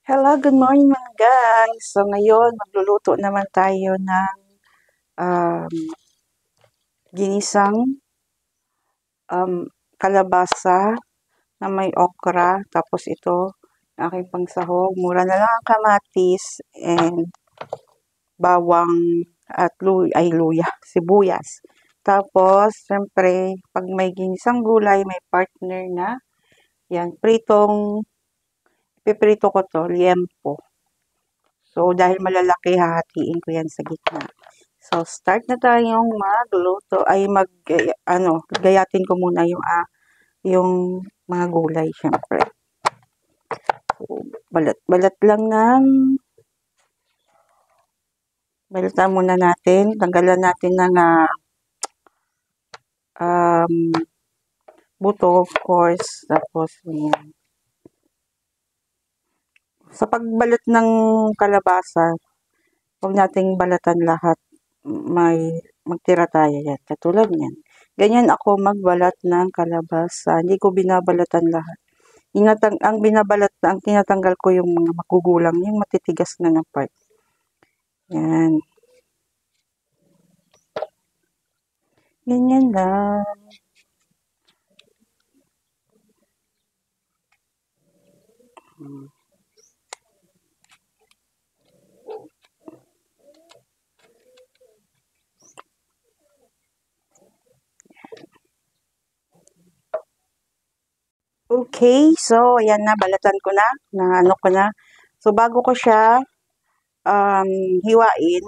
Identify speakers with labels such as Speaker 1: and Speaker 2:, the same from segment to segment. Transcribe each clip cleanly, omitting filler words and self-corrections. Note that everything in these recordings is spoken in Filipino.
Speaker 1: Hello, good morning mga guys. So ngayon, magluluto naman tayo ng um, ginisang kalabasa na may okra. Tapos ito, aking pangsahog. Mura na lang ang kamatis and bawang at luya, sibuyas. Tapos, syempre, pag may ginisang gulay, may partner na. Yan, piprito ko to, liempo. So, dahil malalaki, hahatiin ko yan sa gitna. So, start na tayong magluto. Gayatin ko muna yung mga gulay, syempre. So, balat lang balatan muna natin. Tanggalan natin ng buto, of course. Tapos, yan. Sa pagbalat ng kalabasa, huwag nating balatan lahat. Magtira tayo yan. Katulad yan. Ganyan ako magbalat ng kalabasa. Hindi ko binabalatan lahat. Ang tinatanggal ko yung mga magugulang, yung matitigas na part. Yan. Ganyan lang. Okay, so ayan na, balatan ko na, So bago ko siya hiwain,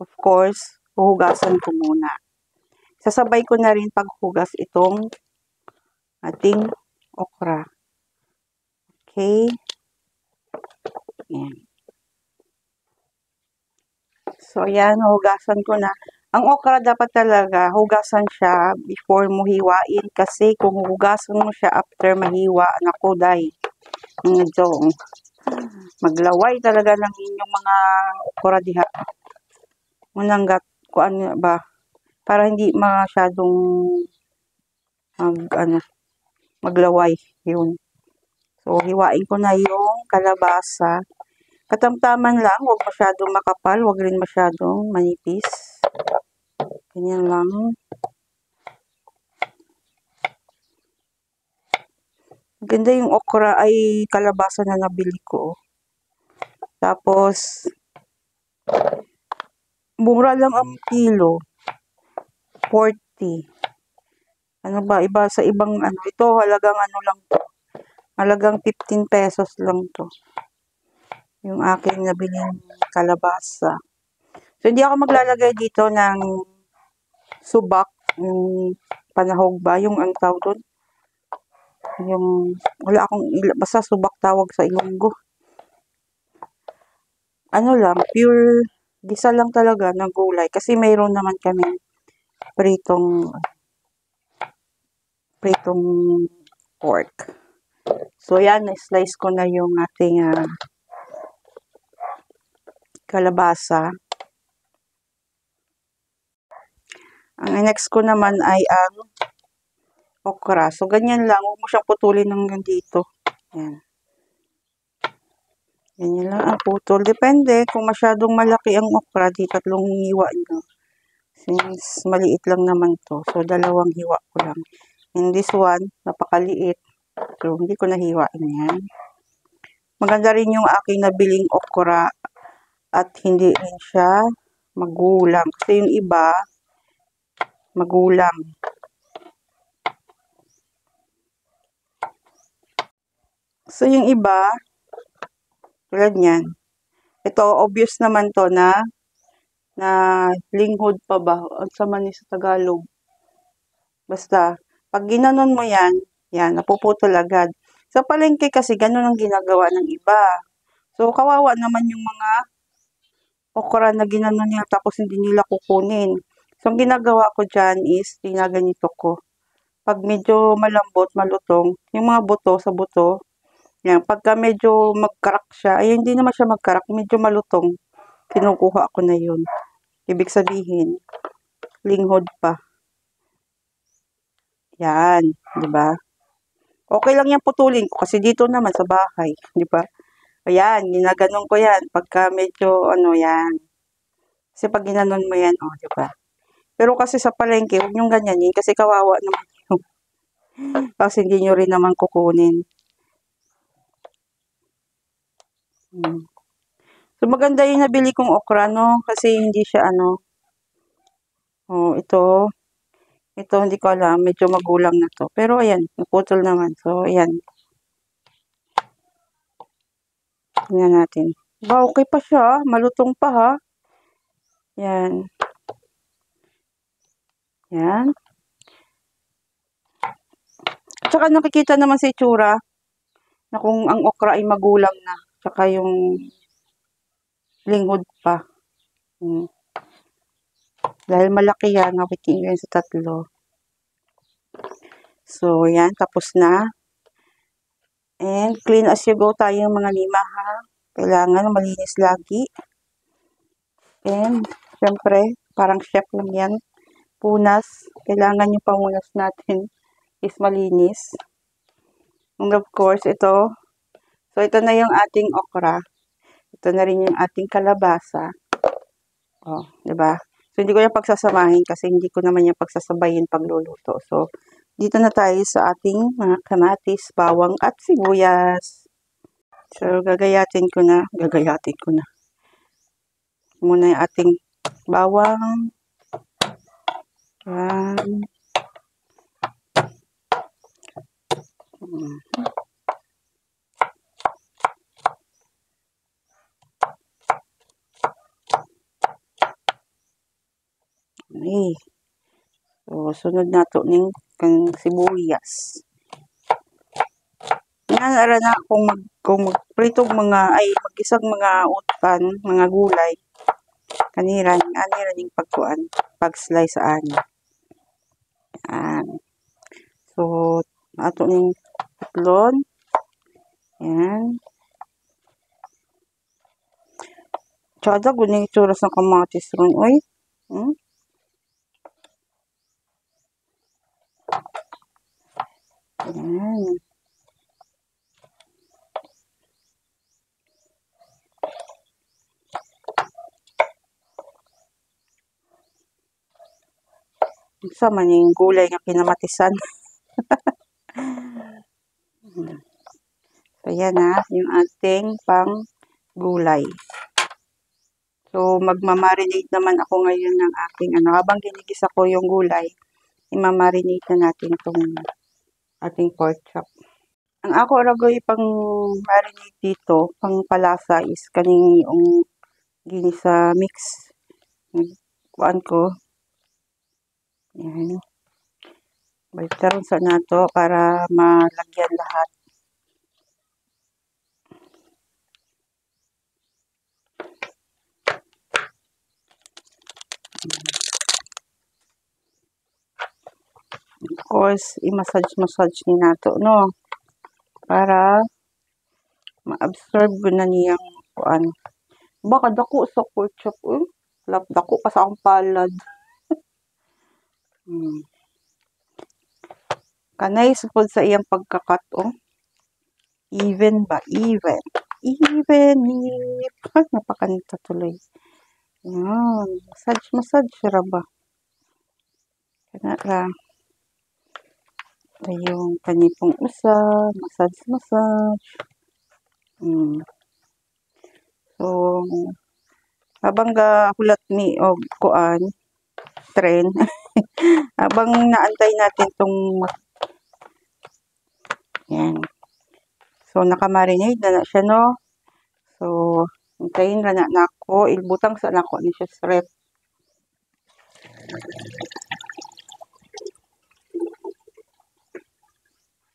Speaker 1: of course, huhugasan ko muna. Sasabay ko na rin paghugas itong ating okra. Okay. Ayan. So ayan, hugasan ko na. Ang okra dapat talaga, hugasan siya before mo hiwain kasi kung hugasan mo siya after mahiwa, naku day, medyo maglaway talaga ng inyong mga okra diha. Munanggat, kung ano ba, para hindi masyadong maglaway, yun. So, hiwain ko na yung kalabasa. Katamtaman lang, huwag masyadong makapal, huwag rin masyadong manipis. Ganyan lang. Maganda yung okra ay kalabasa na nabili ko. Tapos, mura lang ang kilo. 40. Ano ba, iba sa ibang ito halagang lang to. Halagang 15 pesos lang to. Yung aking nabiling kalabasa. So, hindi ako maglalagay dito ng subak, yung panahog ba, yung ang tawag doon. Wala akong, basta subak tawag sa Ilonggo. Pure, gisa lang talaga ng gulay. Kasi mayroon naman kami pritong pork. So, yan, slice ko na yung ating kalabasa. Ang next ko naman ay ang okra. So, ganyan lang. Huwag mo siyang putulin hanggang dito. Yan. Ganyan lang ang putol. Depende kung masyadong malaki ang okra, di tatlong hiwa nyo. Since maliit lang naman to. So, dalawang hiwa ko lang. In this one, napakaliit. So, hindi ko nahiwain yan. Maganda rin yung aking nabiling okra at hindi rin siya magulang. Kasi yung iba, magulang. So, yung iba, tulad niyan. Ito, obvious naman to na linghod pa ba? Ang sama ni sa Tagalog. Basta, pag ginanon mo yan, napuputol agad. Sa palengke kasi, ganun ang ginagawa ng iba. So, kawawa naman yung mga okra na ginanon nila tapos hindi nila kukunin. So, ang ginagawa ko dyan is, ginaganito ko. Pag medyo malambot, malutong, yung mga buto sa buto, yan, pagka medyo magkarak siya, ay hindi naman siya magkarak, medyo malutong, kinukuha ko na yun. Ibig sabihin, linghod pa. Yan, di ba? Okay lang yan putulin ko kasi dito naman sa bahay, di ba? Ayan, ginaganon ko yan. Pagka medyo, ano yan. Kasi pag ginanon mo yan, oh, di ba? Pero kasi sa palengke, huwag niyong ganyanin kasi kawawa naman yung kasi hindi nyo rin naman kukunin. So, maganda yung nabili kong okra, no? Kasi hindi siya, ano, oh, ito, hindi ko alam. Medyo magulang na to. Pero, ayan, naputol naman. So, ayan. Tingnan natin. Ba, okay pa siya. Malutong pa, ha? Yan. Yan. Tsaka nakikita naman sa itsura na kung ang okra ay magulang na. Tsaka yung lingkod pa. Dahil malaki yan, nakikin yan sa 3. So, yan. Tapos na. And clean as you go tayo mga lima, ha? Kailangan malinis lagi. And, syempre, parang chef lang yan. Punas. Kailangan yung pamunas natin is malinis. And of course, ito. So, ito na yung ating okra. Ito na rin yung ating kalabasa. Oh, diba? So, hindi ko yung pagsasamahin kasi hindi ko naman yung pagsasabayin pagluluto. So, dito na tayo sa ating mga kamatis, bawang at sibuyas. So, gagayatin ko na. Muna yung ating bawang. Yan. Okay. So, sunod na to ning kang sibuyas. Yan, ara na kung magpritog mga, ay mag-isang mga utan, mga gulay. Kanira ning pagkuan, pag-slice sa ani. Yan. So, ato ning itlon. Yan. Tsada, guning ituras ng kamatis ron, oy. Yan. Isa man yung gulay nga kinamatisan. So, yan na, yung ating pang gulay. So, magmamarinate naman ako ngayon ng ating, habang ginigisa ko yung gulay, imamarinate na natin itong ating pork chop. Ang ako aragoy pang marinate dito, pang palasa is kaning yung ginisa mix. Kuan ko. Yan. Balitaron sa nato para malagyan lahat. Of course, i-massage ni nato, no? Para ma-absorb na niyang kuan. Baka dako sa pork chop, dako pa sa akong palad. Kanay supod sa iyang pagkakat, Even ba? Even. Napakanita tuloy. Yan. Massage ra ba? Kana ra. Yung kanipong usa. Massage. So, habang hulat mi o kuan, tren, habang naantay natin tong yan. So, nakamarinate na siya, no? So, hintayin na ako. Ilbutang sa nako ni siya sa rep.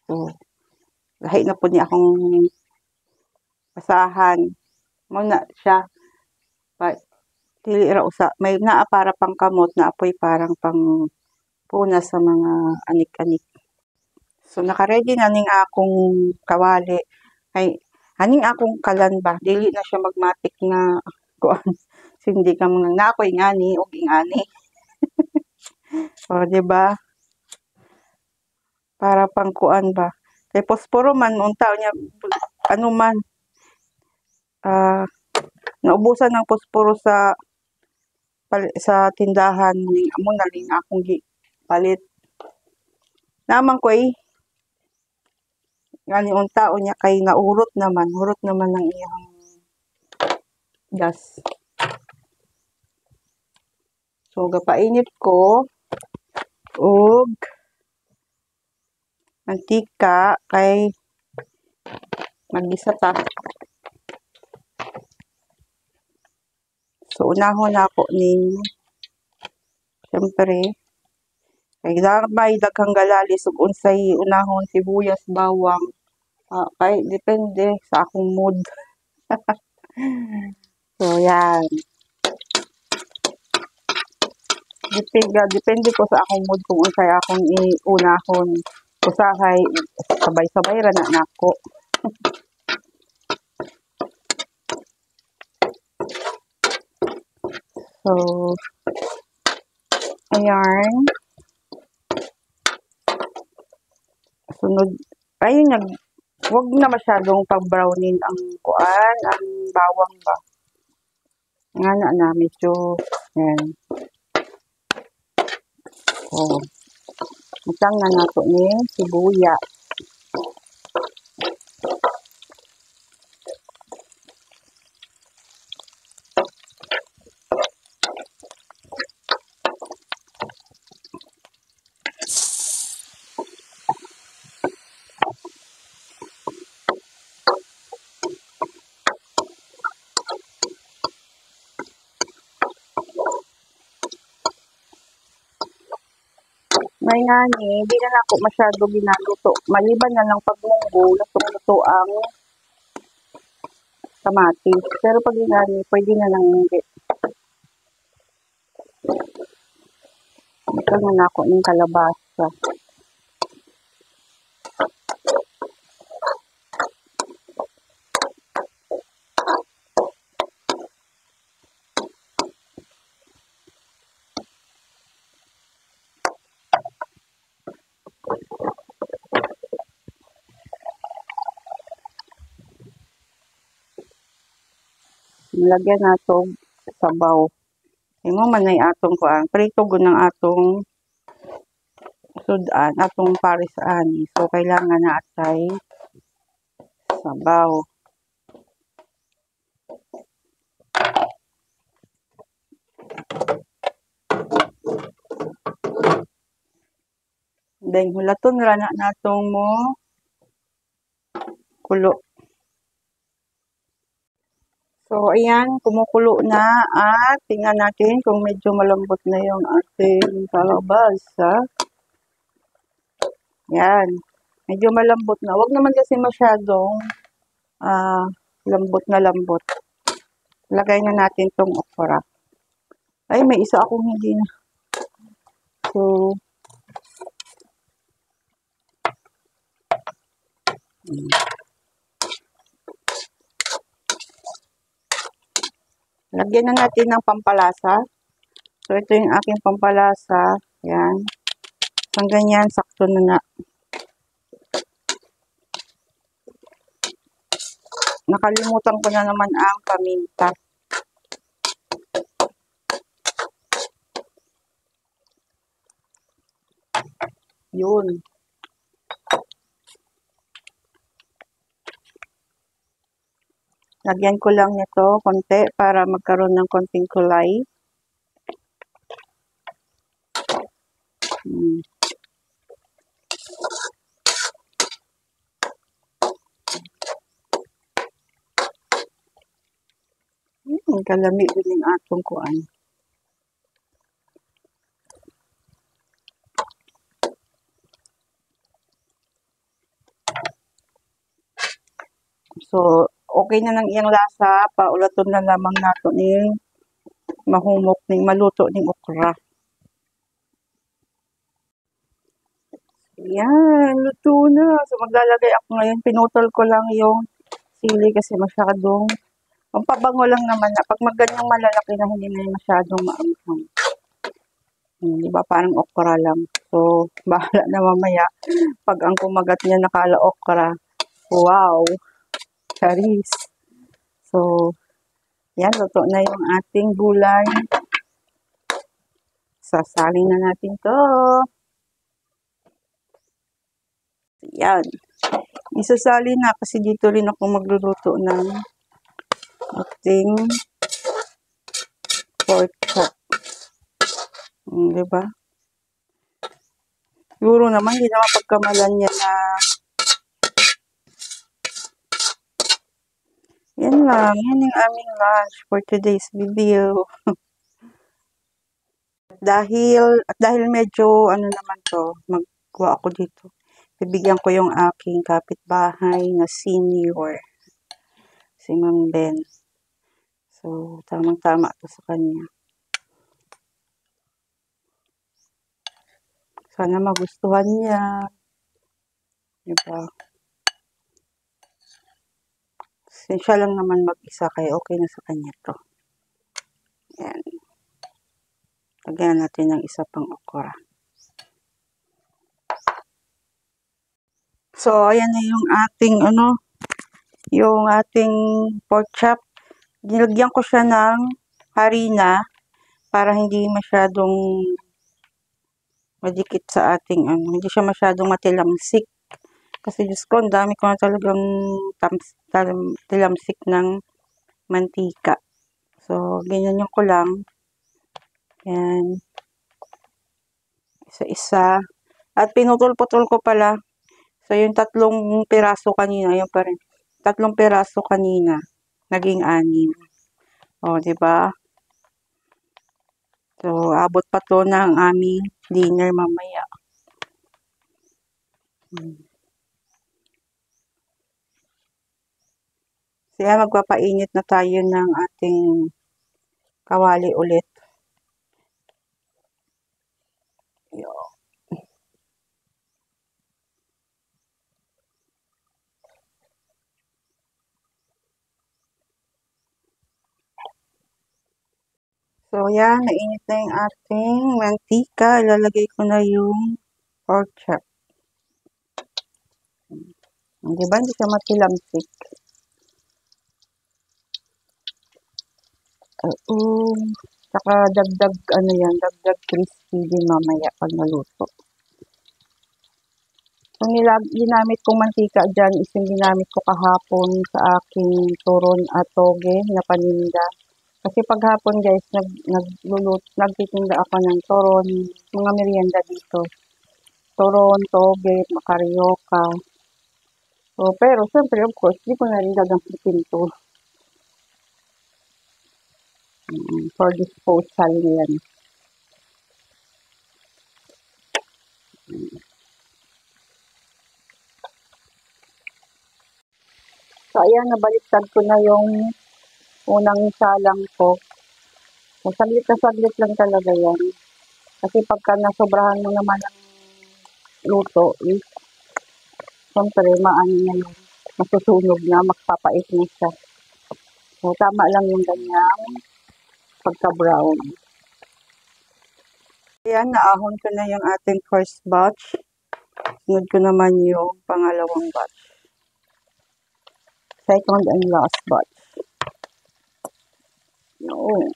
Speaker 1: So, lahi na po niya akong basahan. Muna siya. Dili ra usa. May naa para pang kamot na apoy parang pang puna sa mga anik-anik. So, naka-ready na ning akong kawali. Ay, haning akong kalan ba? Dili na siya magmatik na kuan. Hindi ka mga na ako ingani o ingani. O, diba? Para pang kuan ba? Kay posporo man, unta niya, ano man. naubusan ng posporo sa tindahan, amo na rin akong palit. Naman ko ngani unta unya kay hurot naman ng iyang gas. So gapainit ko og mantika kay magisa ta. So unahon ako ning syempre kay may daghang galalis ug unsay unahon sibuyas, bawang. Kay depende sa akong mood. So yan. Depende ko sa akong mood kung unsay akong iunahon. Usahay sabay-sabay ra na nako. So ayan. Sunod ayun wag na masyadong pag-brownin ang kuan, ang bawang ba. Nga na medyo yan. Oh. Matang na nato ni sibuya. May ngani, di na ako masyado ginaluto. Maliban na lang pag munggo, lusong-luto ang kamatis. Pero pag ngani, pwede na lang hindi. Ito na ako ng kalabasa. Nilagyan nato sabaw. Imo man ay atong kuan, prito gud ng atong sudan, atong paris-an. So kailangan na atay sabaw. Then hulaton ra na natong mo kulo. So, ayan, kumukulo na at tingnan natin kung medyo malambot na yung ating kalabasa. Yan, medyo malambot na. Huwag naman kasi masyadong lambot na lambot. Lagay na natin tong okra. Ay, may isa akong hindi na. So, lagyan na natin ng pampalasa. So, ito yung aking pampalasa. Yan. Hanggang ganyan, sakto na na. Nakalimutan ko na naman ang paminta. Yun. Lagyan ko lang nito konti para magkaroon ng konting kulay. Kalami din yung atong kuan. So, okay na ng iyang lasa, paulaton na lamang nato ning mahumok ning maluto ning okra. Yan, luto na. So, maglalagay ako ngayon. Pinutol ko lang yung sili kasi masyadong ang pabango lang naman na. Pag maganyang malalaki na hindi na masyadong maanghang. Diba? Parang okra lang. So, bahala na mamaya. Pag ang kumagat niya nakala okra. Wow! Charis. So, Yan, luto na yung ating gulay. Sasalin na natin to. Yan. Isasali na kasi dito rin ako magluluto ng ating pork chop. Diba? Siguro naman, hindi naman pagkamalan niya na yan lang. Yan yung aming lunch for today's video. Dahil medyo ano naman to, magwa ako dito. Bibigyan ko yung aking kapitbahay na senior, si Mang Ben. So, tamang-tama to sa kanya. Sana magustuhan niya. Diba? Siya lang naman mag-isa, kaya okay na sa kanya to. Yan. Lagyan natin ng isa pang okra. So, ayan na yung ating, yung ating pork chop. Nilagyan ko siya ng harina para hindi masyadong madikit sa ating, hindi siya masyadong matilamsik. Kasi Diyos ko, ang dami ko na talagang tilamsik ng mantika. So, ganyan ko lang. Yan. Isa-isa. At pinutol-putol ko pala. So, yung 3 piraso kanina, yung pa rin. 3 piraso kanina, naging 6. O, diba? So, abot pa to ng aming dinner mamaya. Kaya magpapainit na tayo ng ating kawali ulit. So, yan. Nainit na yung ating mantika. Ilalagay ko na yung pork chop. Diba? Hindi siya matilamsik. Saka dagdag, dagdag crispy din mamaya pag naluto. Yung ginamit kong mantika dyan is yung ginamit ko kahapon sa aking turon at toge na paninda. Kasi paghapon guys, nagtitinda ako ng turon, mga merienda dito. Turon, toge, makaryoka. So, pero syempre of course, di ko na rin gagamitin to. For disposal yan. So, ayan, nabaliktad ko na yung unang salang ko. So, saglit na saglit lang talaga yan. Kasi pagka nasobrahan mo naman ang luto, siyempre, maano na yun, masusunog na, magpapait na siya. So, tama lang yung ganyang pagka-brown. Ayan, naahon ko na yung ating first batch. Sunod ko naman yung pangalawang batch. Second and last batch. Yun.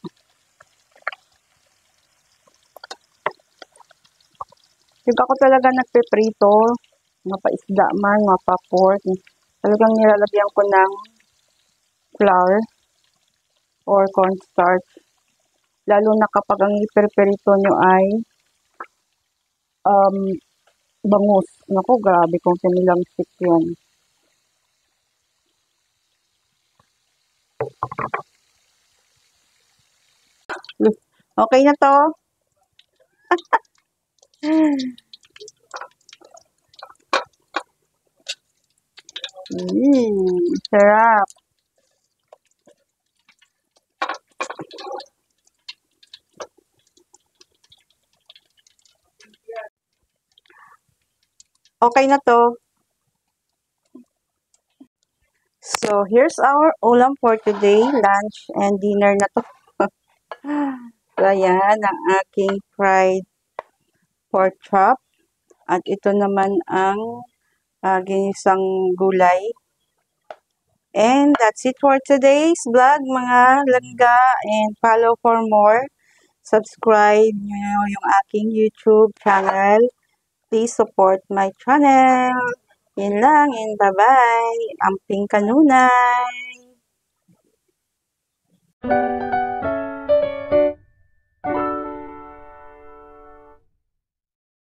Speaker 1: Yung ako talaga nagpiprito, mapaisda man, mapapork. Talagang nilalagyan ko ng flour or cornstarch. Lalo na kapag ang iperperito nyo ay bangus. Naku, grabe kung sinilamsik yun. Okay na to. Sarap. Okay na to. So, here's our ulam for today. Lunch and dinner na to. So, ayan, ang aking fried pork chop. At ito naman ang ginisang gulay. And that's it for today's vlog, mga langga. And follow for more. Subscribe nyo yung aking YouTube channel. Please support my channel. Yun lang, and bye-bye. Amping kanunay.